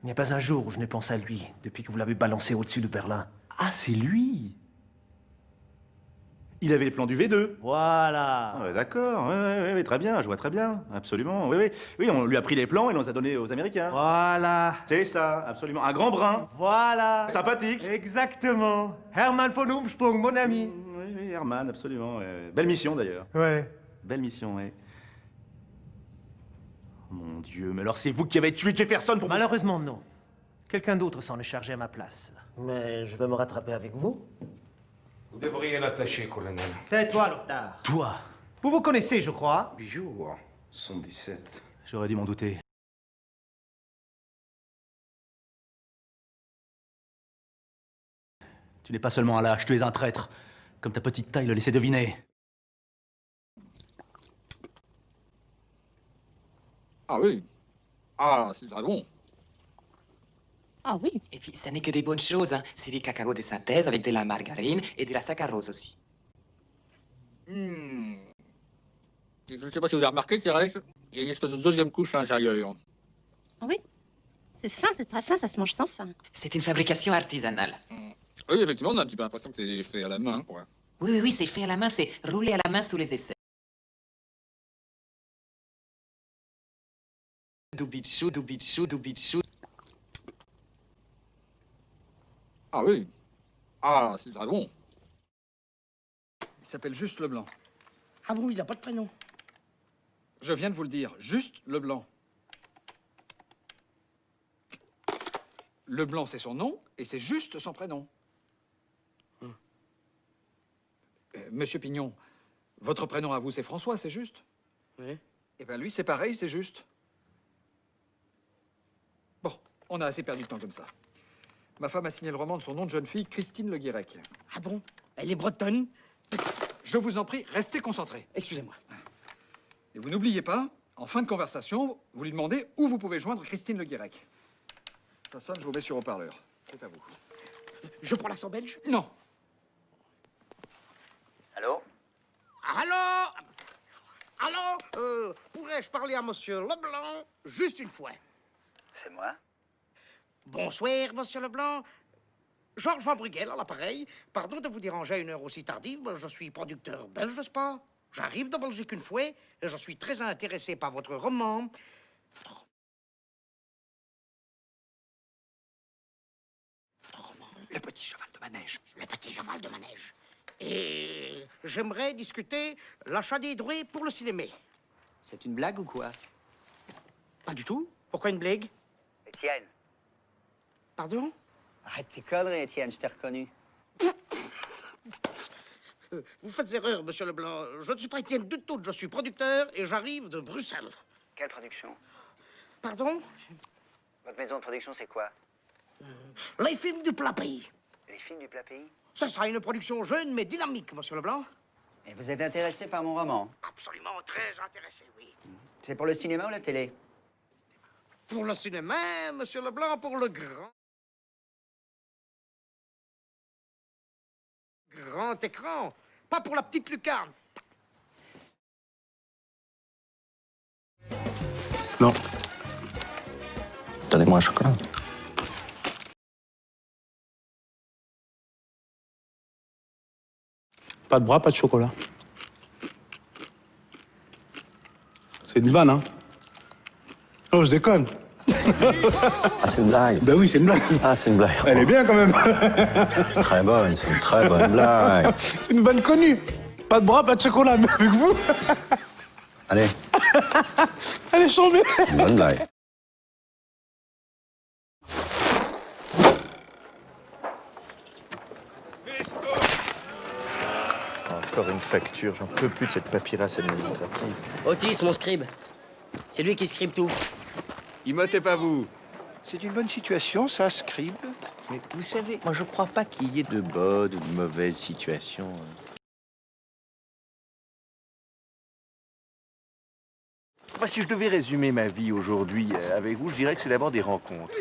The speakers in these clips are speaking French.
Il n'y a pas un jour où je n'ai pensé à lui depuis que vous l'avez balancé au-dessus de Berlin. Ah, c'est lui. Il avait les plans du V2. Voilà. Ah, ouais, d'accord, ouais, très bien, je vois très bien, absolument, oui. Oui, on lui a pris les plans et on les a donnés aux Américains. Voilà. C'est ça, absolument. Un grand brun. Voilà. Sympathique. Exactement. Hermann von Umsprung, mon ami. Oui, Herman, absolument. Belle mission, d'ailleurs. Ouais. Belle mission, ouais. Mon Dieu, mais alors c'est vous qui avez tué Jefferson pour... Malheureusement, non. Quelqu'un d'autre s'en est chargé à ma place. Mais je vais me rattraper avec vous. Vous devriez l'attacher, colonel. Tais-toi, Lothar. Toi. Vous vous connaissez, je crois. Bijoux, 117. J'aurais dû m'en douter. Tu n'es pas seulement un lâche, tu es un traître. Comme ta petite taille le laissait deviner. Ah oui. Ah, c'est très bon. Ah oui. Et puis, ça n'est que des bonnes choses. Hein. C'est du cacao de synthèse avec de la margarine et de la saccharose aussi. Je ne sais pas si vous avez remarqué, Thérèse, il y a une espèce de deuxième couche à l'intérieur. Ah oui. C'est fin, c'est très fin, ça se mange sans fin. C'est une fabrication artisanale. Oui, effectivement, on a un petit peu l'impression que c'est fait à la main, quoi. Oui, c'est fait à la main, c'est roulé à la main sous les aisselles. Doubichou, doubichou, doubichou. Ah oui. Ah, c'est très bon. Il s'appelle Juste Leblanc. Ah bon, il n'a pas de prénom? Je viens de vous le dire, Juste Leblanc. Leblanc, c'est son nom, et c'est Juste son prénom. Monsieur Pignon, votre prénom à vous, c'est François, c'est juste? Oui. Eh bien, lui, c'est pareil, c'est juste. Bon, on a assez perdu de temps comme ça. Ma femme a signé le roman de son nom de jeune fille, Christine Le Guirec. Ah bon? Elle est bretonne? Je vous en prie, restez concentrés. Excusez-moi. Et vous n'oubliez pas, en fin de conversation, vous lui demandez où vous pouvez joindre Christine Le Guirec. Ça sonne, je vous mets sur haut-parleur. C'est à vous. Je prends l'accent belge? Non. Allô? Allô? Allô? Pourrais-je parler à monsieur Leblanc juste une fois? C'est moi? Bonsoir, monsieur Leblanc. Georges Van Brugel à l'appareil. Pardon de vous déranger à une heure aussi tardive, mais je suis producteur belge, n'est-ce pas? J'arrive de Belgique une fois et je suis très intéressé par votre roman. Votre roman? Le petit cheval de manège. Le petit cheval de manège. Et j'aimerais discuter l'achat des droits pour le cinéma. C'est une blague ou quoi? Pas du tout. Pourquoi une blague? Étienne. Pardon? Arrête tes conneries, Étienne, je t'ai reconnu. Vous faites erreur, monsieur Leblanc. Je ne suis pas Étienne du tout. Je suis producteur et j'arrive de Bruxelles. Quelle production? Pardon? Votre maison de production, c'est quoi? Les films du plat pays. Les films du plat pays? Ce sera une production jeune mais dynamique, monsieur Leblanc. Et vous êtes intéressé par mon roman? Absolument très intéressé, oui. C'est pour le cinéma ou la télé? Pour le cinéma, monsieur Leblanc, pour le grand écran. Pas pour la petite lucarne. Non. Donnez-moi un chocolat. Pas de bras, pas de chocolat. C'est une vanne, hein? Oh, je déconne. Ah, c'est une blague. Ben oui, c'est une blague. Ah, c'est une blague. Elle est bien quand même. Très bonne, c'est une très bonne blague. C'est une vanne connue. Pas de bras, pas de chocolat, mais avec vous. Allez, Elle est chambée. une bonne blague. Encore une facture, j'en peux plus de cette paperasse administrative. Otis, mon scribe. C'est lui qui scribe tout. Immotez pas vous. C'est une bonne situation, ça, scribe. Mais vous savez, moi je crois pas qu'il y ait de bonnes ou de mauvaises situations. Moi, si je devais résumer ma vie aujourd'hui avec vous, je dirais que c'est d'abord des rencontres.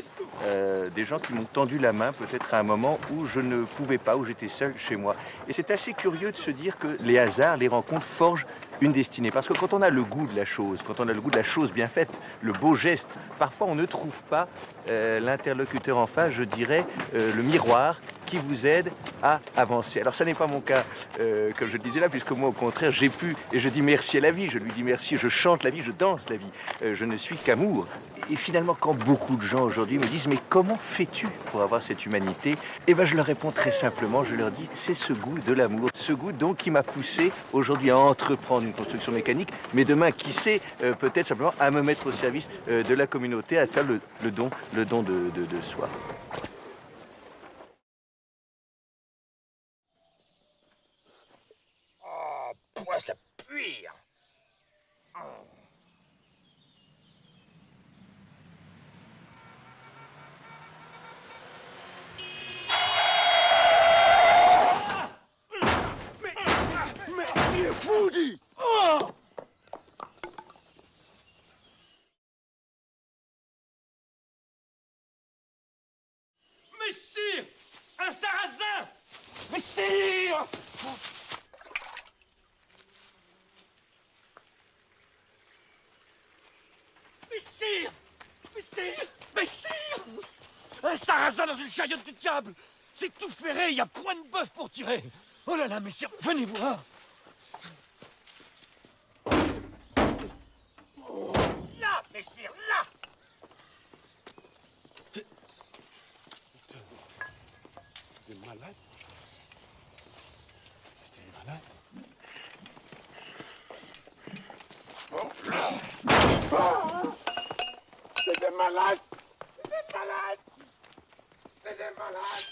Des gens qui m'ont tendu la main peut-être à un moment où je ne pouvais pas, où j'étais seul chez moi. Et c'est assez curieux de se dire que les hasards, les rencontres forgent une destinée. Parce que quand on a le goût de la chose, quand on a le goût de la chose bien faite, le beau geste, parfois on ne trouve pas l'interlocuteur en face, je dirais, le miroir qui vous aide à avancer. Alors ça n'est pas mon cas, comme je le disais là, puisque moi au contraire j'ai pu, et je dis merci à la vie, je lui dis merci, je chante la vie, je danse la vie, je ne suis qu'amour. Et finalement quand beaucoup de gens aujourd'hui me disent mais comment fais-tu pour avoir cette humanité? Eh bien je leur réponds très simplement, je leur dis c'est ce goût de l'amour, ce goût donc qui m'a poussé aujourd'hui à entreprendre une construction mécanique, mais demain qui sait peut-être simplement à me mettre au service de la communauté, à faire le don de soi. Ouais, ça pue. Mais il est fou, dit. Oh! Messire! Un sarrasin! Messire! Messire! Messire! Messire! Un sarrasin dans une chariote du diable! C'est tout ferré, il y a point de bœuf pour tirer! Oh là là, messire, venez voir! Là, messire, là! C'était malade. C'était malade. C'est des malades! C'est des malades! C'est des malades!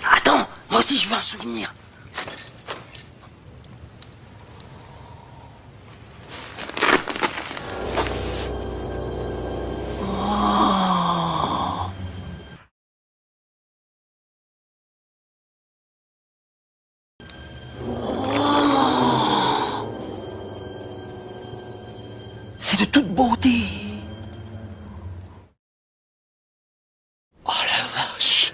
Attends, moi aussi je veux un souvenir. Oh. C'est de toute beauté. Oh la vache.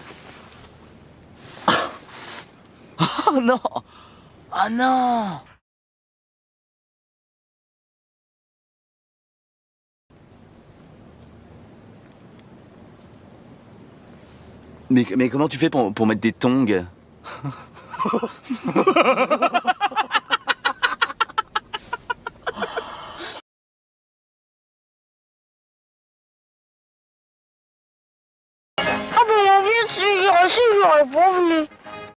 Oh non. Oh non. Mais comment tu fais pour mettre des tongs? Ah ben bien sûr, si j'aurais pas venu.